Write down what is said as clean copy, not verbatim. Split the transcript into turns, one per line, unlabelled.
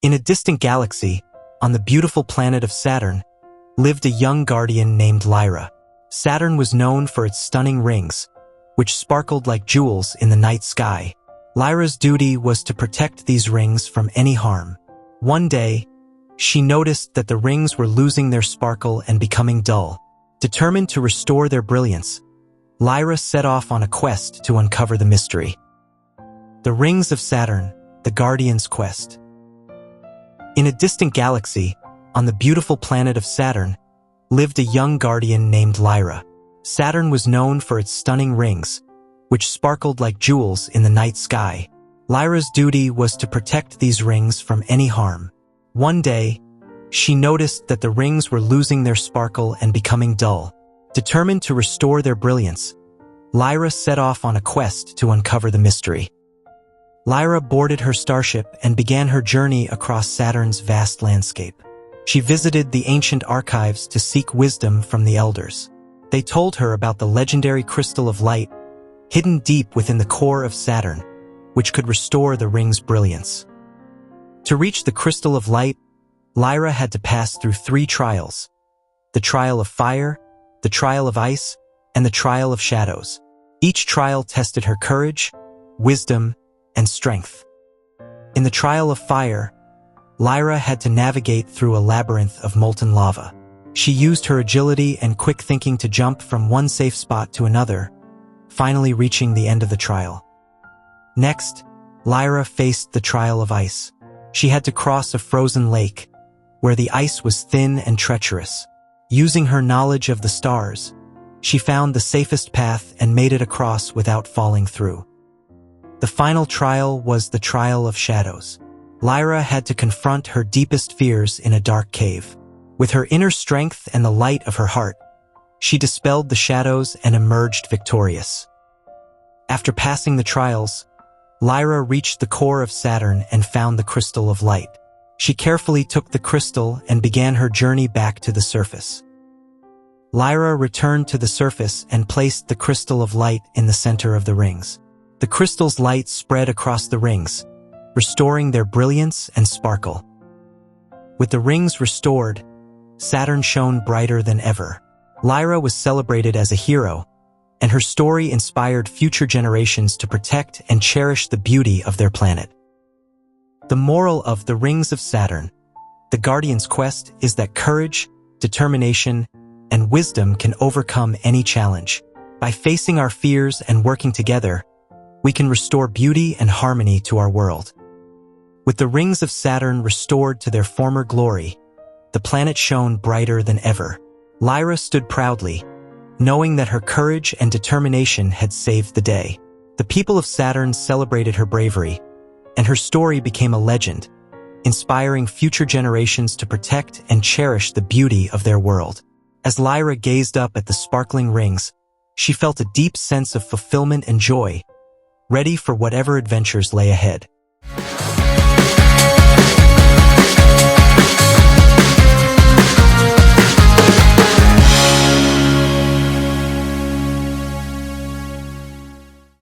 In a distant galaxy, on the beautiful planet of Saturn, lived a young guardian named Lyra. Saturn was known for its stunning rings, which sparkled like jewels in the night sky. Lyra's duty was to protect these rings from any harm. One day, she noticed that the rings were losing their sparkle and becoming dull. Determined to restore their brilliance, Lyra set off on a quest to uncover the mystery. The Rings of Saturn, the Guardian's Quest. In a distant galaxy, on the beautiful planet of Saturn, lived a young guardian named Lyra. Saturn was known for its stunning rings, which sparkled like jewels in the night sky. Lyra's duty was to protect these rings from any harm. One day, she noticed that the rings were losing their sparkle and becoming dull. Determined to restore their brilliance, Lyra set off on a quest to uncover the mystery. Lyra boarded her starship and began her journey across Saturn's vast landscape. She visited the ancient archives to seek wisdom from the elders. They told her about the legendary crystal of light, hidden deep within the core of Saturn, which could restore the ring's brilliance. To reach the crystal of light, Lyra had to pass through 3 trials: the trial of fire, the trial of ice, and the trial of shadows. Each trial tested her courage, wisdom, and strength. In the trial of fire, Lyra had to navigate through a labyrinth of molten lava. She used her agility and quick thinking to jump from one safe spot to another, finally reaching the end of the trial. Next, Lyra faced the trial of ice. She had to cross a frozen lake, where the ice was thin and treacherous. Using her knowledge of the stars, she found the safest path and made it across without falling through. The final trial was the trial of shadows. Lyra had to confront her deepest fears in a dark cave. With her inner strength and the light of her heart, she dispelled the shadows and emerged victorious. After passing the trials, Lyra reached the core of Saturn and found the crystal of light. She carefully took the crystal and began her journey back to the surface. Lyra returned to the surface and placed the crystal of light in the center of the rings. The crystal's light spread across the rings, restoring their brilliance and sparkle. With the rings restored, Saturn shone brighter than ever. Lyra was celebrated as a hero, and her story inspired future generations to protect and cherish the beauty of their planet. The moral of The Rings of Saturn, the Guardian's Quest, is that courage, determination, and wisdom can overcome any challenge. By facing our fears and working together, we can restore beauty and harmony to our world. With the rings of Saturn restored to their former glory, the planet shone brighter than ever. Lyra stood proudly, knowing that her courage and determination had saved the day. The people of Saturn celebrated her bravery, and her story became a legend, inspiring future generations to protect and cherish the beauty of their world. As Lyra gazed up at the sparkling rings, she felt a deep sense of fulfillment and joy, ready for whatever adventures lay ahead.